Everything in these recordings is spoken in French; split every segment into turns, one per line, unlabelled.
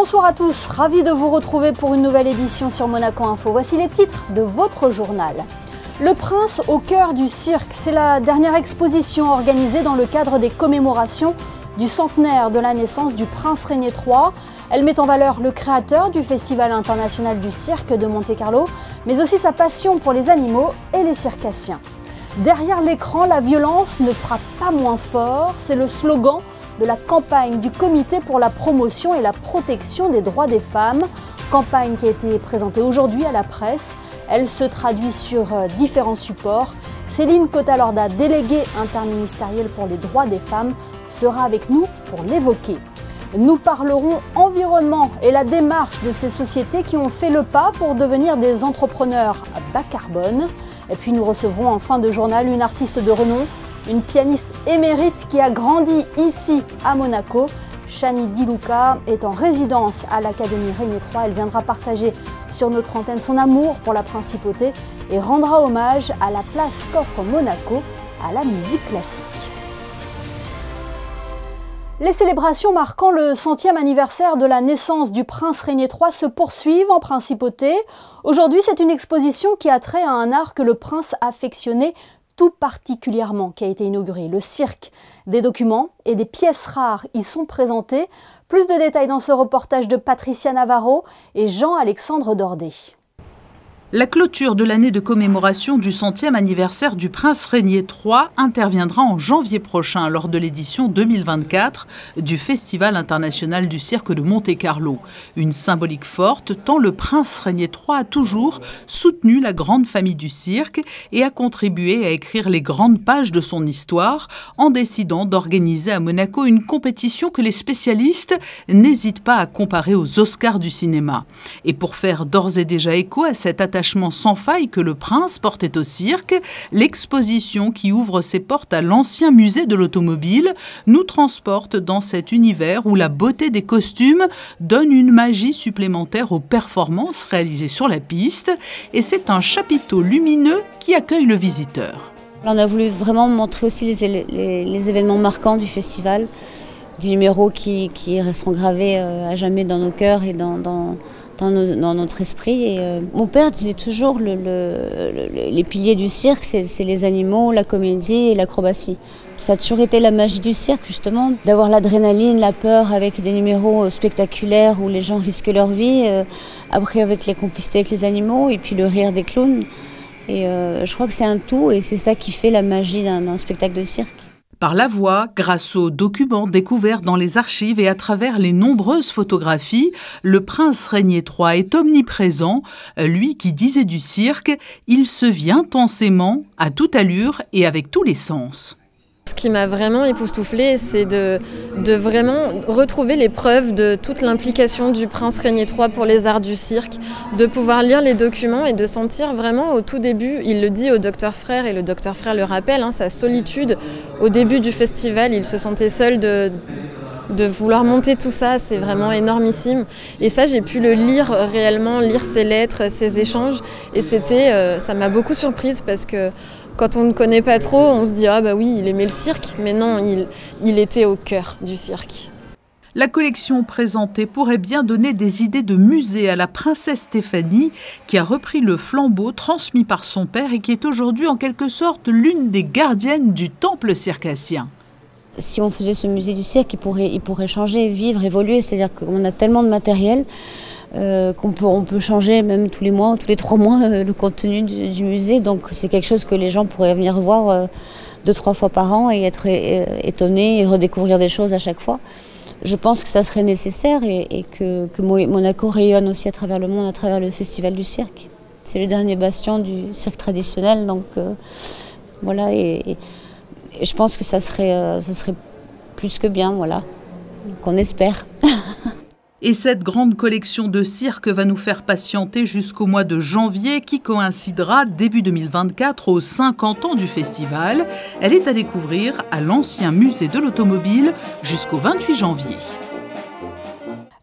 Bonsoir à tous, ravi de vous retrouver pour une nouvelle édition sur Monaco Info. Voici les titres de votre journal. Le prince au cœur du cirque, c'est la dernière exposition organisée dans le cadre des commémorations du centenaire de la naissance du prince Régnier III. Elle met en valeur le créateur du Festival international du cirque de Monte-Carlo, mais aussi sa passion pour les animaux et les circassiens. Derrière l'écran, la violence ne frappe pas moins fort, c'est le slogan de la campagne du Comité pour la promotion et la protection des droits des femmes. Campagne qui a été présentée aujourd'hui à la presse. Elle se traduit sur différents supports. Céline Cotalorda, déléguée interministérielle pour les droits des femmes, sera avec nous pour l'évoquer. Nous parlerons environnement et la démarche de ces sociétés qui ont fait le pas pour devenir des entrepreneurs bas carbone. Et puis nous recevrons en fin de journal une artiste de renom, une pianiste émérite qui a grandi ici à Monaco. Chani Di Luca est en résidence à l'Académie Régnier III. Elle viendra partager sur notre antenne son amour pour la principauté et rendra hommage à la place qu'offre Monaco à la musique classique. Les célébrations marquant le 100e anniversaire de la naissance du prince Régnier III se poursuivent en principauté. Aujourd'hui, c'est une exposition qui a trait à un art que le prince affectionnait tout particulièrement, qui a été inauguré, le cirque. Des documents et des pièces rares y sont présentés. Plus de détails dans ce reportage de Patricia Navarro et Jean-Alexandre Dordet.
La clôture de l'année de commémoration du 100e anniversaire du prince Régnier III interviendra en janvier prochain lors de l'édition 2024 du Festival international du cirque de Monte-Carlo. Une symbolique forte tant le prince Régnier III a toujours soutenu la grande famille du cirque et a contribué à écrire les grandes pages de son histoire en décidant d'organiser à Monaco une compétition que les spécialistes n'hésitent pas à comparer aux Oscars du cinéma. Et pour faire d'ores et déjà écho à cet attachement sans faille que le prince portait au cirque, l'exposition qui ouvre ses portes à l'ancien musée de l'automobile nous transporte dans cet univers où la beauté des costumes donne une magie supplémentaire aux performances réalisées sur la piste, et c'est un chapiteau lumineux qui accueille le visiteur.
On a voulu vraiment montrer aussi les événements marquants du festival, des numéros qui resteront gravés à jamais dans nos cœurs et dans notre esprit. Et, mon père disait toujours les piliers du cirque, c'est les animaux, la comédie et l'acrobatie. Ça a toujours été la magie du cirque, justement, d'avoir l'adrénaline, la peur avec des numéros spectaculaires où les gens risquent leur vie, après avec les complicités avec les animaux et puis le rire des clowns. Et je crois que c'est un tout et c'est ça qui fait la magie d'un spectacle de cirque.
Par la voix, grâce aux documents découverts dans les archives et à travers les nombreuses photographies, le prince Régnier III est omniprésent. Lui qui disait du cirque, il se vit intensément, à toute allure et avec tous les sens.
Ce qui m'a vraiment époustouflée, c'est de vraiment retrouver les preuves de toute l'implication du prince Régnier III pour les arts du cirque, de pouvoir lire les documents et de sentir vraiment au tout début, il le dit au docteur Frère et le docteur Frère le rappelle, sa solitude au début du festival, il se sentait seul de vouloir monter tout ça, c'est vraiment énormissime. Et ça, j'ai pu le lire réellement, lire ses lettres, ses échanges, et ça m'a beaucoup surprise parce que quand on ne connaît pas trop, on se dit « Ah bah oui, il aimait le cirque », mais non, il était au cœur du cirque.
La collection présentée pourrait bien donner des idées de musée à la princesse Stéphanie, qui a repris le flambeau transmis par son père et qui est aujourd'hui en quelque sorte l'une des gardiennes du temple circassien.
Si on faisait ce musée du cirque, il pourrait changer, vivre, évoluer, c'est-à-dire qu'on a tellement de matériel on peut changer même tous les mois, tous les 3 mois le contenu du musée. Donc c'est quelque chose que les gens pourraient venir voir 2-3 fois par an et être étonnés et redécouvrir des choses à chaque fois. Je pense que ça serait nécessaire et que Monaco rayonne aussi à travers le monde, à travers le festival du cirque. C'est le dernier bastion du cirque traditionnel, donc voilà. Et je pense que ça serait plus que bien, voilà, qu'on espère.
Et cette grande collection de cirque va nous faire patienter jusqu'au mois de janvier qui coïncidera début 2024 aux 50 ans du festival. Elle est à découvrir à l'ancien musée de l'automobile jusqu'au 28 janvier.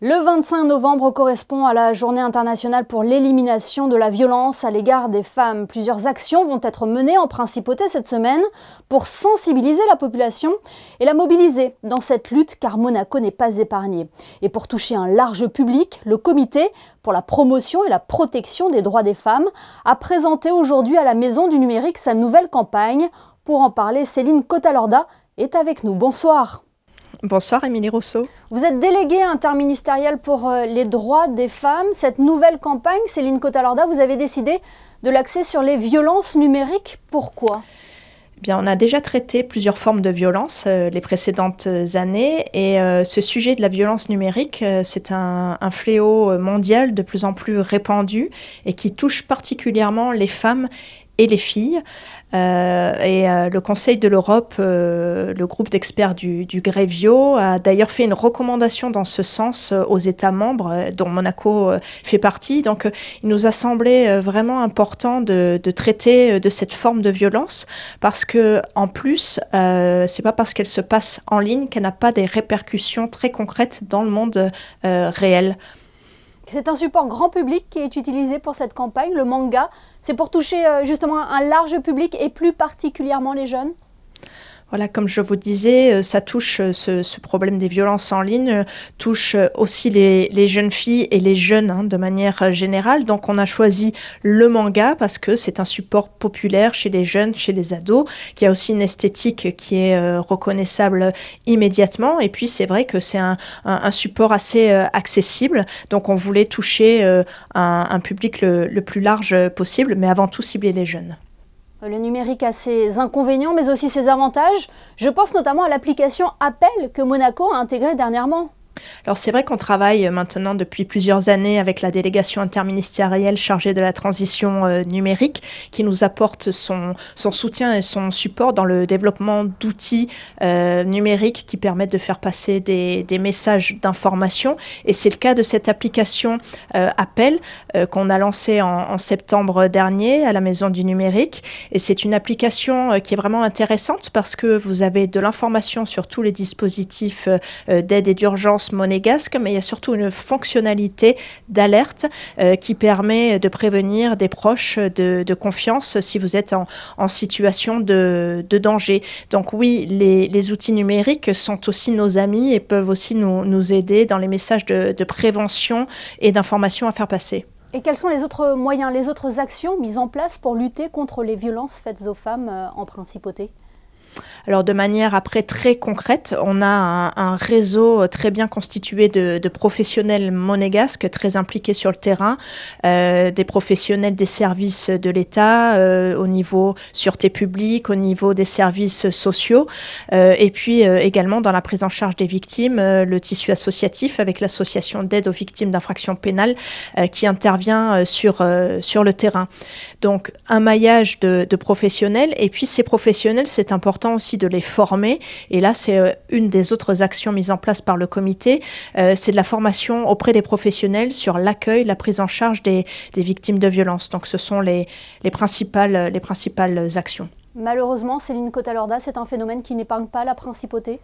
Le 25 novembre correspond à la journée internationale pour l'élimination de la violence à l'égard des femmes. Plusieurs actions vont être menées en principauté cette semaine pour sensibiliser la population et la mobiliser dans cette lutte car Monaco n'est pas épargné. Et pour toucher un large public, le comité pour la promotion et la protection des droits des femmes a présenté aujourd'hui à la Maison du Numérique sa nouvelle campagne. Pour en parler, Céline Cotalorda est avec nous. Bonsoir.
Bonsoir Émilie Rousseau.
Vous êtes déléguée interministérielle pour les droits des femmes. Cette nouvelle campagne, Céline Cotalorda, vous avez décidé de l'axer sur les violences numériques. Pourquoi ?
Bien, on a déjà traité plusieurs formes de violence les précédentes années et ce sujet de la violence numérique, c'est un fléau mondial de plus en plus répandu et qui touche particulièrement les femmes et les filles. Le Conseil de l'Europe, le groupe d'experts du Grevio, a d'ailleurs fait une recommandation dans ce sens aux États membres, dont Monaco fait partie. Donc, il nous a semblé vraiment important de traiter de cette forme de violence, parce que en plus, c'est pas parce qu'elle se passe en ligne qu'elle n'a pas des répercussions très concrètes dans le monde réel.
C'est un support grand public qui est utilisé pour cette campagne, le manga. C'est pour toucher justement un large public et plus particulièrement les jeunes.
Voilà, comme je vous disais, ça touche ce problème des violences en ligne, touche aussi les jeunes filles et les jeunes de manière générale. Donc on a choisi le manga parce que c'est un support populaire chez les jeunes, chez les ados, qui a aussi une esthétique qui est reconnaissable immédiatement. Et puis c'est vrai que c'est un support assez accessible. Donc on voulait toucher un public le plus large possible, mais avant tout cibler les jeunes.
Le numérique a ses inconvénients, mais aussi ses avantages. Je pense notamment à l'application Appel que Monaco a intégrée dernièrement.
Alors c'est vrai qu'on travaille maintenant depuis plusieurs années avec la délégation interministérielle chargée de la transition numérique qui nous apporte son soutien et son support dans le développement d'outils numériques qui permettent de faire passer des messages d'information. Et c'est le cas de cette application Appel qu'on a lancée en septembre dernier à la Maison du Numérique. Et c'est une application qui est vraiment intéressante parce que vous avez de l'information sur tous les dispositifs d'aide et d'urgence monégasque, mais il y a surtout une fonctionnalité d'alerte qui permet de prévenir des proches de confiance si vous êtes en situation de danger. Donc oui, les outils numériques sont aussi nos amis et peuvent aussi nous aider dans les messages de prévention et d'information à faire passer.
Et quels sont les autres moyens, les autres actions mises en place pour lutter contre les violences faites aux femmes en principauté ?
Alors de manière après très concrète, on a un réseau très bien constitué de professionnels monégasques très impliqués sur le terrain, des professionnels des services de l'État au niveau sûreté publique, au niveau des services sociaux, et puis également dans la prise en charge des victimes, le tissu associatif avec l'association d'aide aux victimes d'infractions pénales qui intervient sur le terrain. Donc un maillage de professionnels, et puis ces professionnels, c'est important aussi de les former. Et là, c'est une des autres actions mises en place par le comité. C'est de la formation auprès des professionnels sur l'accueil, la prise en charge des victimes de violences. Donc, ce sont les principales actions.
Malheureusement, Céline Cotalorda, c'est un phénomène qui n'épargne pas la principauté.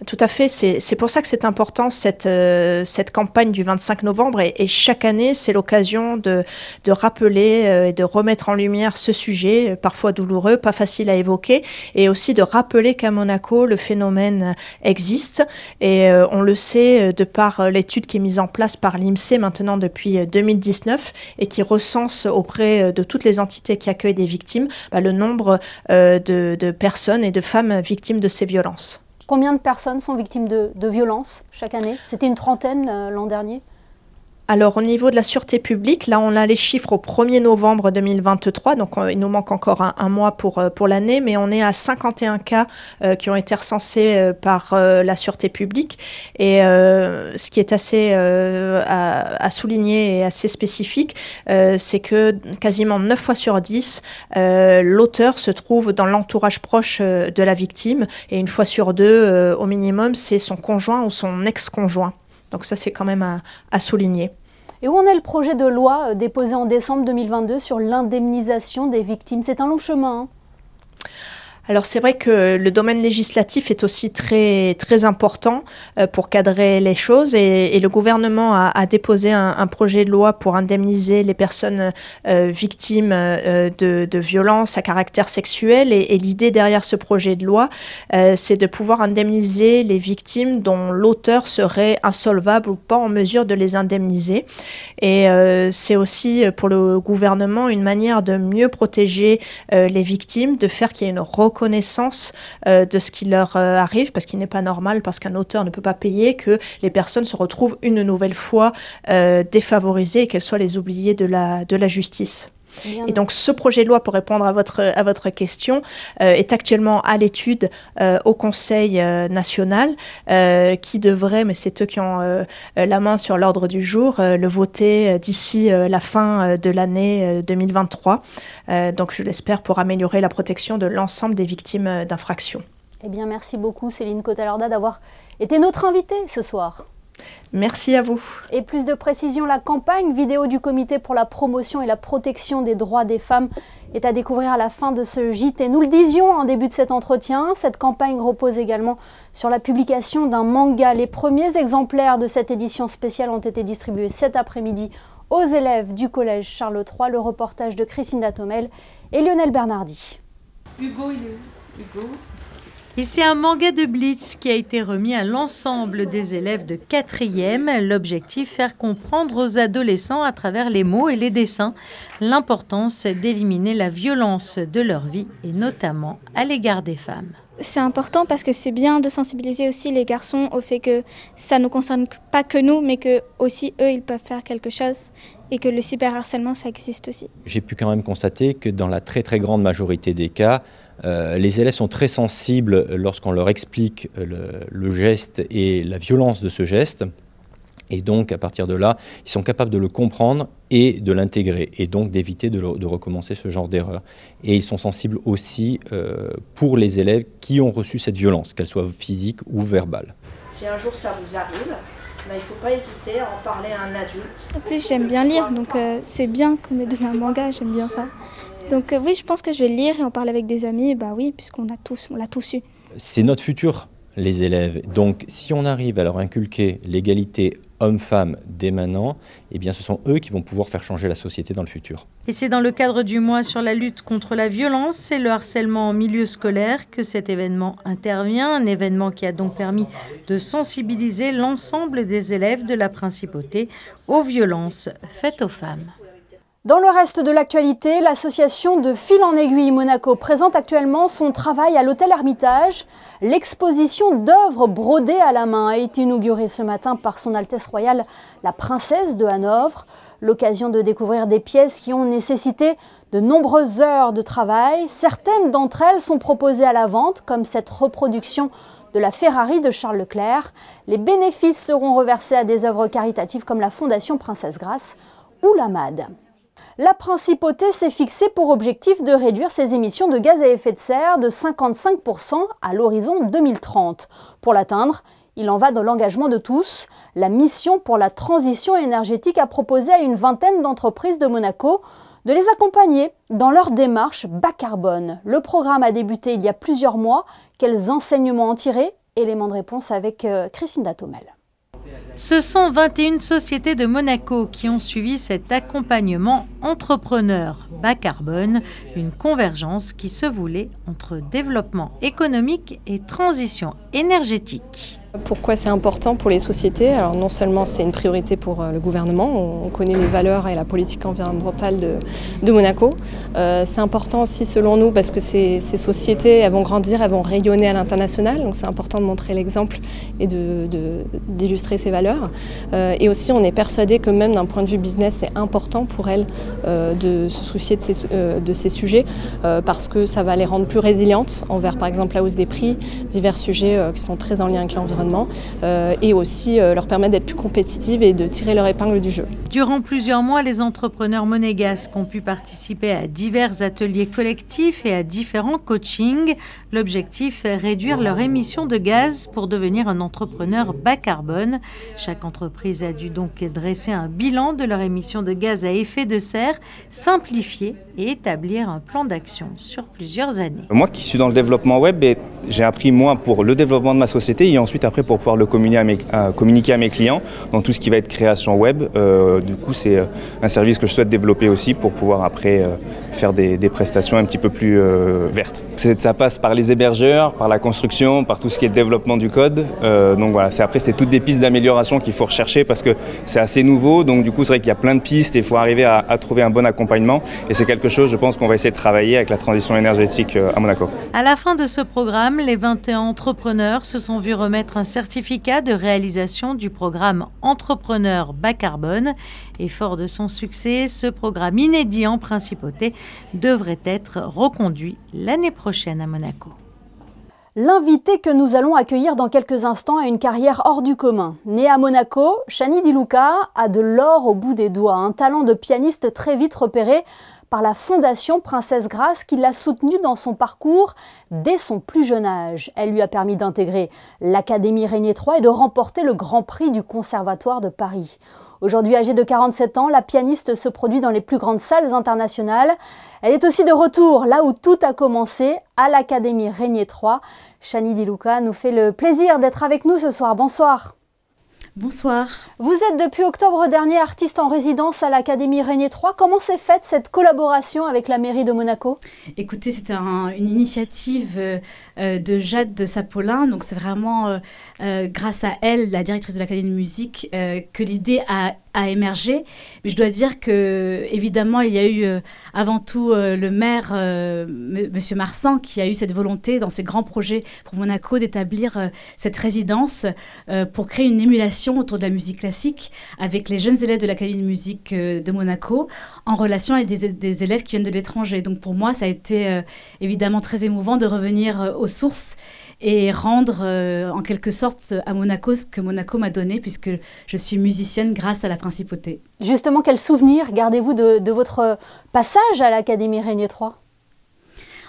Tout à fait, c'est pour ça que c'est important cette campagne du 25 novembre et chaque année c'est l'occasion de rappeler et de remettre en lumière ce sujet parfois douloureux, pas facile à évoquer, et aussi de rappeler qu'à Monaco le phénomène existe et on le sait de par l'étude qui est mise en place par l'INSEE maintenant depuis 2019 et qui recense auprès de toutes les entités qui accueillent des victimes le nombre de personnes et de femmes victimes de ces violences.
Combien de personnes sont victimes de violences chaque année ? C'était une trentaine l'an dernier.
Alors au niveau de la sûreté publique, là on a les chiffres au 1er novembre 2023, donc il nous manque encore un mois pour l'année, mais on est à 51 cas qui ont été recensés par la sûreté publique. Et ce qui est assez à souligner et assez spécifique, c'est que quasiment 9 fois sur 10, l'auteur se trouve dans l'entourage proche de la victime, et une fois sur 2, au minimum, c'est son conjoint ou son ex-conjoint. Donc ça, c'est quand même à souligner.
Et où en est le projet de loi déposé en décembre 2022 sur l'indemnisation des victimes ? C'est un long chemin.
Alors c'est vrai que le domaine législatif est aussi très, très important pour cadrer les choses et le gouvernement a déposé un projet de loi pour indemniser les personnes victimes de violences à caractère sexuel et l'idée derrière ce projet de loi c'est de pouvoir indemniser les victimes dont l'auteur serait insolvable ou pas en mesure de les indemniser et c'est aussi pour le gouvernement une manière de mieux protéger les victimes, de faire qu'il y ait une reconnaissance de ce qui leur arrive, parce qu'il n'est pas normal, parce qu'un auteur ne peut pas payer, que les personnes se retrouvent une nouvelle fois défavorisées et qu'elles soient les oubliées de la justice. Et donc ce projet de loi, pour répondre à votre question, est actuellement à l'étude au Conseil national qui devrait, mais c'est eux qui ont la main sur l'ordre du jour, le voter d'ici la fin de l'année 2023. Donc je l'espère pour améliorer la protection de l'ensemble des victimes d'infractions.
Eh bien merci beaucoup Céline Cotalorda d'avoir été notre invitée ce soir.
Merci à vous.
Et plus de précision, la campagne vidéo du Comité pour la promotion et la protection des droits des femmes est à découvrir à la fin de ce JT. Nous le disions en début de cet entretien, cette campagne repose également sur la publication d'un manga. Les premiers exemplaires de cette édition spéciale ont été distribués cet après-midi aux élèves du collège Charles III. Le reportage de Christine Datomel et Lionel Bernardi.
Hugo, il est où ? Hugo ? Et c'est un manga de Blitz qui a été remis à l'ensemble des élèves de 4e. L'objectif, faire comprendre aux adolescents à travers les mots et les dessins l'importance d'éliminer la violence de leur vie et notamment à l'égard des femmes.
C'est important parce que c'est bien de sensibiliser aussi les garçons au fait que ça ne concerne pas que nous, mais que aussi eux, ils peuvent faire quelque chose et que le cyberharcèlement, ça existe aussi.
J'ai pu quand même constater que dans la très très grande majorité des cas, les élèves sont très sensibles lorsqu'on leur explique le geste et la violence de ce geste. Et donc, à partir de là, ils sont capables de le comprendre et de l'intégrer, et donc d'éviter de recommencer ce genre d'erreur. Et ils sont sensibles aussi pour les élèves qui ont reçu cette violence, qu'elle soit physique ou verbale.
Si un jour ça vous arrive, il ne faut pas hésiter à en parler à un adulte.
En plus, j'aime bien lire, donc c'est bien qu'on me donne un manga, j'aime bien ça. Donc oui, je pense que je vais lire et en parler avec des amis, bah oui, puisqu'on l'a tous eu.
C'est notre futur, les élèves. Donc si on arrive à leur inculquer l'égalité hommes-femmes dès maintenant, eh bien ce sont eux qui vont pouvoir faire changer la société dans le futur.
Et c'est dans le cadre du mois sur la lutte contre la violence et le harcèlement en milieu scolaire que cet événement intervient. Un événement qui a donc permis de sensibiliser l'ensemble des élèves de la principauté aux violences faites aux femmes.
Dans le reste de l'actualité, l'association de Fil en Aiguille Monaco présente actuellement son travail à l'hôtel Hermitage. L'exposition d'œuvres brodées à la main a été inaugurée ce matin par son Altesse Royale, la princesse de Hanovre. L'occasion de découvrir des pièces qui ont nécessité de nombreuses heures de travail. Certaines d'entre elles sont proposées à la vente, comme cette reproduction de la Ferrari de Charles Leclerc. Les bénéfices seront reversés à des œuvres caritatives comme la Fondation Princesse Grace ou la MAD. La principauté s'est fixée pour objectif de réduire ses émissions de gaz à effet de serre de 55% à l'horizon 2030. Pour l'atteindre, il en va de l'engagement de tous. La mission pour la transition énergétique a proposé à une vingtaine d'entreprises de Monaco de les accompagner dans leur démarche bas carbone. Le programme a débuté il y a plusieurs mois. Quels enseignements en tirer? Élément de réponse avec Christine Datomel.
Ce sont 21 sociétés de Monaco qui ont suivi cet accompagnement entrepreneur bas carbone, une convergence qui se voulait entre développement économique et transition énergétique.
Pourquoi c'est important pour les sociétés? Alors non seulement c'est une priorité pour le gouvernement, on connaît les valeurs et la politique environnementale de Monaco. C'est important aussi selon nous parce que ces sociétés elles vont grandir, elles vont rayonner à l'international. Donc c'est important de montrer l'exemple et d'illustrer ces valeurs. Et aussi on est persuadé que même d'un point de vue business c'est important pour elles de se soucier de ces sujets parce que ça va les rendre plus résilientes envers par exemple la hausse des prix, divers sujets qui sont très en lien avec l'environnement. l'environnement et aussi leur permettre d'être plus compétitives et de tirer leur épingle du jeu.
Durant plusieurs mois, les entrepreneurs monégasques ont pu participer à divers ateliers collectifs et à différents coachings. L'objectif est réduire leur émission de gaz pour devenir un entrepreneur bas carbone. Chaque entreprise a dû donc dresser un bilan de leur émission de gaz à effet de serre, simplifier et établir un plan d'action sur plusieurs années.
Moi qui suis dans le développement web, j'ai appris moi pour le développement de ma société et ensuite après pour pouvoir le communiquer à mes clients dans tout ce qui va être création web. Du coup c'est un service que je souhaite développer aussi pour pouvoir après faire des prestations un petit peu plus vertes. Ça passe par les hébergeurs, par la construction, par tout ce qui est le développement du code. Donc voilà, après c'est toutes des pistes d'amélioration qu'il faut rechercher parce que c'est assez nouveau. Donc du coup c'est vrai qu'il y a plein de pistes et il faut arriver à trouver un bon accompagnement. Et c'est quelque chose, je pense, qu'on va essayer de travailler avec la transition énergétique à Monaco.
À la fin de ce programme, les 21 entrepreneurs se sont vus remettre un certificat de réalisation du programme Entrepreneur bas carbone. Et fort de son succès, ce programme inédit en principauté devrait être reconduit l'année prochaine à Monaco.
L'invité que nous allons accueillir dans quelques instants a une carrière hors du commun. Née à Monaco, Shani Di Luca a de l'or au bout des doigts, un talent de pianiste très vite repéré par la Fondation Princesse Grace qui l'a soutenue dans son parcours dès son plus jeune âge. Elle lui a permis d'intégrer l'Académie Régnier III et de remporter le Grand Prix du Conservatoire de Paris. Aujourd'hui âgée de 47 ans, la pianiste se produit dans les plus grandes salles internationales. Elle est aussi de retour là où tout a commencé, à l'Académie Régnier III. Shani Di Luca nous fait le plaisir d'être avec nous ce soir. Bonsoir.
Bonsoir.
Vous êtes depuis octobre dernier artiste en résidence à l'Académie Régnier III. Comment s'est faite cette collaboration avec la mairie de Monaco?
Écoutez, c'était une initiative de Jade de Sapolin. Donc c'est vraiment grâce à elle, la directrice de l'Académie de musique, que l'idée a émergé. Mais je dois dire que évidemment il y a eu avant tout le maire, Monsieur Marsan, qui a eu cette volonté dans ses grands projets pour Monaco d'établir cette résidence pour créer une émulation autour de la musique classique avec les jeunes élèves de l'Académie de musique de Monaco en relation avec des élèves qui viennent de l'étranger. Donc pour moi, ça a été évidemment très émouvant de revenir aux sources et rendre en quelque sorte à Monaco ce que Monaco m'a donné puisque je suis musicienne grâce à la principauté.
Justement, quel souvenir gardez-vous de votre passage à l'Académie Régnier III ?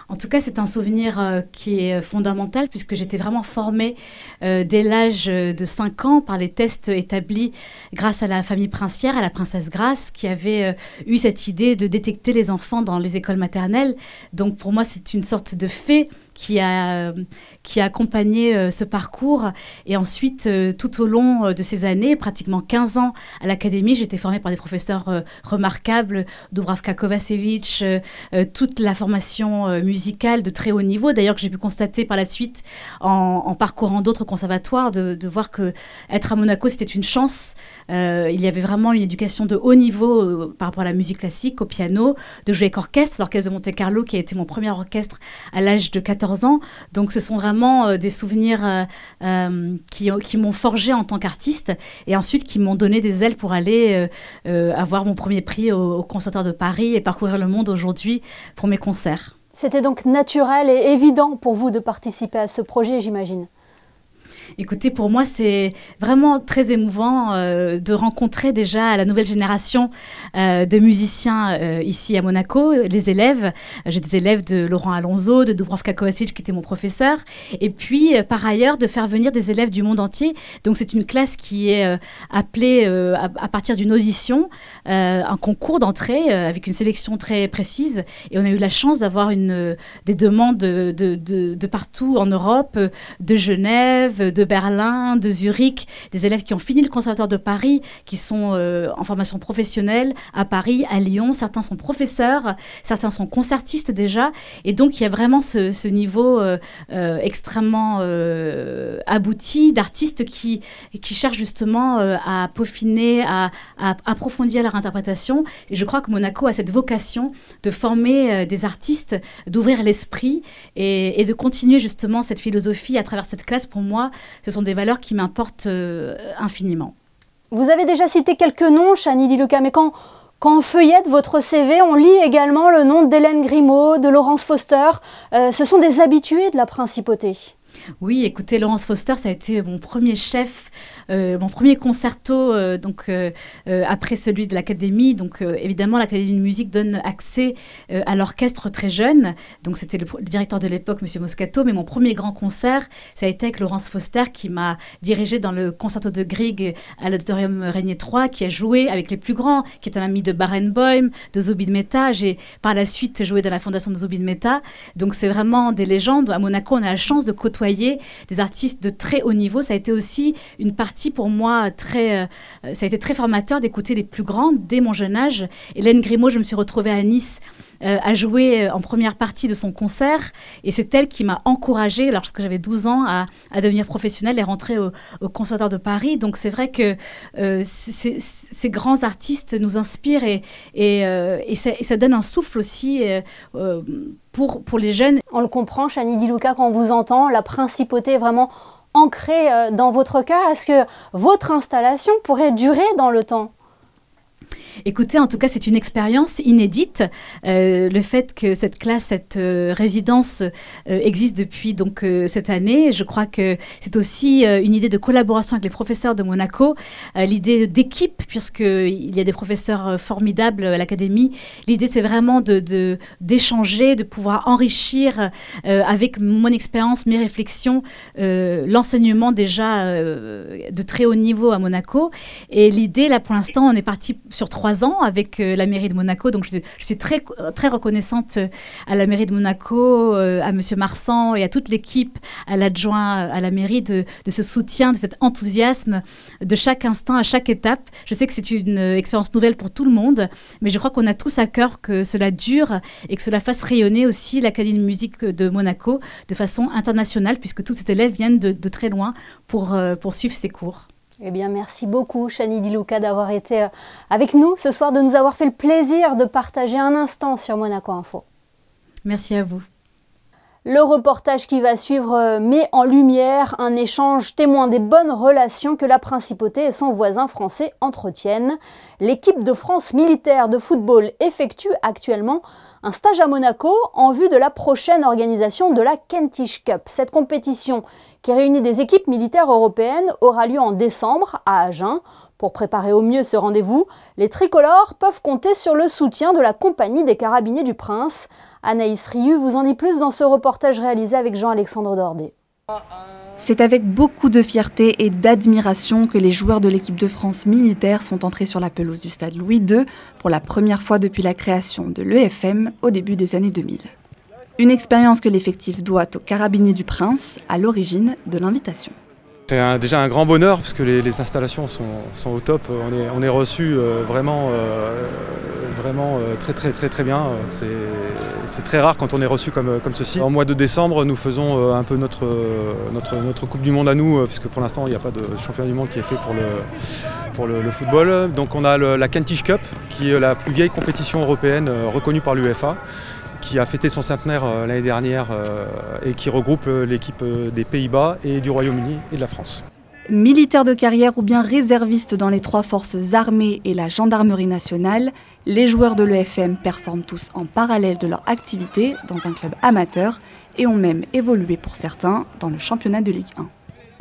En tout cas, c'est un souvenir qui est fondamental puisque j'étais vraiment formée dès l'âge de 5 ans par les tests établis grâce à la famille princière, à la princesse Grace, qui avait eu cette idée de détecter les enfants dans les écoles maternelles. Donc pour moi, c'est une sorte de fée qui a accompagné ce parcours. Et ensuite, tout au long de ces années, pratiquement 15 ans à l'Académie, j'ai été formée par des professeurs remarquables, Dubravka Kovacevic, toute la formation musicale de très haut niveau. D'ailleurs, que j'ai pu constater par la suite en parcourant d'autres conservatoires, de voir qu'être à Monaco, c'était une chance. Il y avait vraiment une éducation de haut niveau par rapport à la musique classique, au piano, de jouer avec orchestre, l'orchestre de Monte-Carlo, qui a été mon premier orchestre à l'âge de 14 ans. Donc ce sont vraiment des souvenirs qui m'ont forgé en tant qu'artiste et ensuite qui m'ont donné des ailes pour aller avoir mon premier prix au Conservatoire de Paris et parcourir le monde aujourd'hui pour mes concerts.
C'était donc naturel et évident pour vous de participer à ce projet, j'imagine.
Écoutez, pour moi, c'est vraiment très émouvant de rencontrer déjà la nouvelle génération de musiciens ici à Monaco, les élèves. J'ai des élèves de Laurent Alonso, de Dubravka Kovacic, qui était mon professeur. Et puis, par ailleurs, de faire venir des élèves du monde entier. Donc, c'est une classe qui est appelée à partir d'une audition, un concours d'entrée avec une sélection très précise. Et on a eu la chance d'avoir des demandes de partout en Europe, de Genève, de Berlin, de Zurich, des élèves qui ont fini le Conservatoire de Paris, qui sont en formation professionnelle à Paris, à Lyon. Certains sont professeurs, certains sont concertistes déjà. Et donc, il y a vraiment ce niveau extrêmement abouti d'artistes qui cherchent justement à peaufiner, à approfondir leur interprétation. Et je crois que Monaco a cette vocation de former des artistes, d'ouvrir l'esprit et de continuer justement cette philosophie à travers cette classe. Pour moi, ce sont des valeurs qui m'importent infiniment.
Vous avez déjà cité quelques noms, Shani Di Luca, mais quand on feuillette votre CV, on lit également le nom d'Hélène Grimaud, de Laurence Foster. Ce sont des habitués de la principauté.
Oui, écoutez, Laurence Foster, ça a été mon premier chef, mon premier concerto, après celui de l'Académie. Donc, évidemment, l'Académie de musique donne accès à l'orchestre très jeune. Donc, c'était le directeur de l'époque, M. Moscato. Mais mon premier grand concert, ça a été avec Laurence Foster, qui m'a dirigée dans le concerto de Grieg à l'Auditorium Régnier 3, qui a joué avec les plus grands, qui est un ami de Barenboim, de Zubin Mehta. J'ai par la suite joué dans la fondation de Zubin Mehta. Donc, c'est vraiment des légendes. À Monaco, on a la chance de côtoyer des artistes de très haut niveau. Ça a été aussi une partie pour moi ça a été très formateur d'écouter les plus grands dès mon jeune âge. Hélène Grimaud, je me suis retrouvée à Nice à jouer en première partie de son concert, et c'est elle qui m'a encouragée lorsque j'avais 12 ans à devenir professionnelle et rentrer au Conservatoire de Paris. Donc c'est vrai que ces grands artistes nous inspirent et ça donne un souffle aussi pour les jeunes.
On le comprend, Chani Di Luca, quand on vous entend, la principauté est vraiment ancrée dans votre cœur. Est-ce que votre installation pourrait durer dans le temps ?
Écoutez, en tout cas, c'est une expérience inédite. Le fait que cette classe, cette résidence existe depuis donc cette année, je crois que c'est aussi une idée de collaboration avec les professeurs de Monaco, l'idée d'équipe, puisqu'il y a des professeurs formidables à l'Académie. L'idée, c'est vraiment d'échanger, de pouvoir enrichir avec mon expérience, mes réflexions, l'enseignement déjà de très haut niveau à Monaco. Et l'idée, là, pour l'instant, on est parti sur 3 ans avec la mairie de Monaco. Donc, je suis très, très reconnaissante à la mairie de Monaco, à M. Marsan et à toute l'équipe, à l'adjoint à la mairie, de ce soutien, de cet enthousiasme de chaque instant, à chaque étape. Je sais que c'est une expérience nouvelle pour tout le monde, mais je crois qu'on a tous à cœur que cela dure et que cela fasse rayonner aussi l'Académie de musique de Monaco de façon internationale, puisque tous ces élèves viennent de très loin pour suivre ces cours.
Eh bien, merci beaucoup, Chani Di Luca, d'avoir été avec nous ce soir, de nous avoir fait le plaisir de partager un instant sur Monaco Info.
Merci à vous.
Le reportage qui va suivre met en lumière un échange témoin des bonnes relations que la principauté et son voisin français entretiennent. L'équipe de France militaire de football effectue actuellement un stage à Monaco en vue de la prochaine organisation de la Kentish Cup. Cette compétition, qui réunit des équipes militaires européennes, aura lieu en décembre à Agen. Pour préparer au mieux ce rendez-vous, les tricolores peuvent compter sur le soutien de la compagnie des Carabiniers du Prince. Anaïs Riu vous en dit plus dans ce reportage réalisé avec Jean-Alexandre Dordet.
C'est avec beaucoup de fierté et d'admiration que les joueurs de l'équipe de France militaire sont entrés sur la pelouse du stade Louis II pour la première fois depuis la création de l'EFM au début des années 2000. Une expérience que l'effectif doit aux Carabiniers du Prince, à l'origine de l'invitation.
C'est déjà un grand bonheur parce que les installations sont au top. On est reçus vraiment très bien. C'est très rare quand on est reçu comme ceci. En mois de décembre, nous faisons un peu notre Coupe du Monde à nous, puisque pour l'instant il n'y a pas de championnat du monde qui est fait pour le football. Donc on a la Kentish Cup, qui est la plus vieille compétition européenne reconnue par l'UEFA, qui a fêté son centenaire l'année dernière et qui regroupe l'équipe des Pays-Bas et du Royaume-Uni et de la France.
Militaires de carrière ou bien réservistes dans les 3 forces armées et la gendarmerie nationale, les joueurs de l'EFM performent tous en parallèle de leur activité dans un club amateur et ont même évolué pour certains dans le championnat de Ligue 1.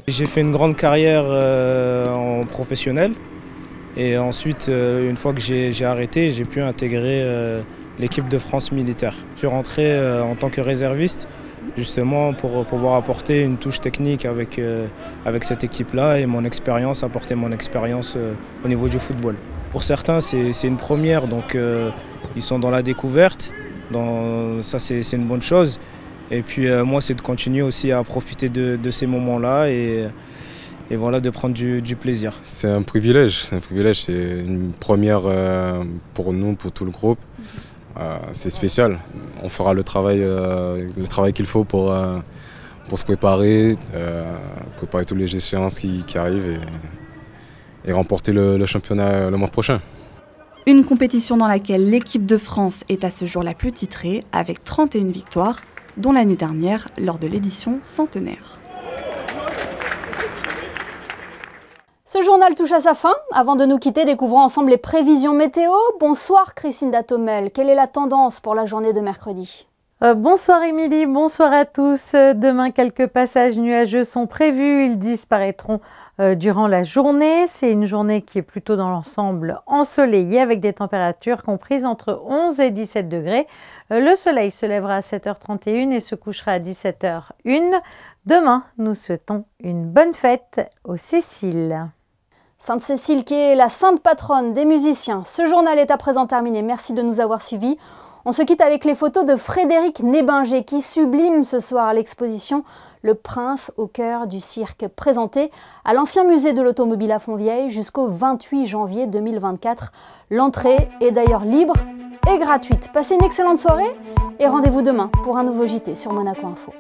J'ai fait une grande carrière en professionnel et ensuite, une fois que j'ai arrêté, j'ai pu intégrer l'équipe de France militaire. Je suis rentré en tant que réserviste, justement pour pouvoir apporter une touche technique avec cette équipe-là et mon expérience, apporter mon expérience au niveau du football. Pour certains, c'est une première, donc ils sont dans la découverte, ça c'est une bonne chose. Et puis moi, c'est de continuer aussi à profiter de ces moments-là et voilà, de prendre du plaisir.
C'est un privilège, c'est une première pour nous, pour tout le groupe. C'est spécial. On fera le travail qu'il faut pour se préparer, préparer toutes les échéances qui arrivent et remporter le championnat le mois prochain.
Une compétition dans laquelle l'équipe de France est à ce jour la plus titrée, avec 31 victoires, dont l'année dernière lors de l'édition centenaire.
Ce journal touche à sa fin. Avant de nous quitter, découvrons ensemble les prévisions météo. Bonsoir Christine Datomel. Quelle est la tendance pour la journée de mercredi ?
Bonsoir Émilie, bonsoir à tous. Demain, quelques passages nuageux sont prévus. Ils disparaîtront durant la journée. C'est une journée qui est plutôt dans l'ensemble ensoleillée avec des températures comprises entre 11 et 17 degrés. Le soleil se lèvera à 7h31 et se couchera à 17h01. Demain, nous souhaitons une bonne fête aux Céciles.
Sainte Cécile qui est la sainte patronne des musiciens. Ce journal est à présent terminé. Merci de nous avoir suivis. On se quitte avec les photos de Frédéric Nébinger qui sublime ce soir l'exposition Le Prince au cœur du cirque, présentée à l'ancien musée de l'automobile à Fontvieille jusqu'au 28 janvier 2024. L'entrée est d'ailleurs libre et gratuite. Passez une excellente soirée et rendez-vous demain pour un nouveau JT sur Monaco Info.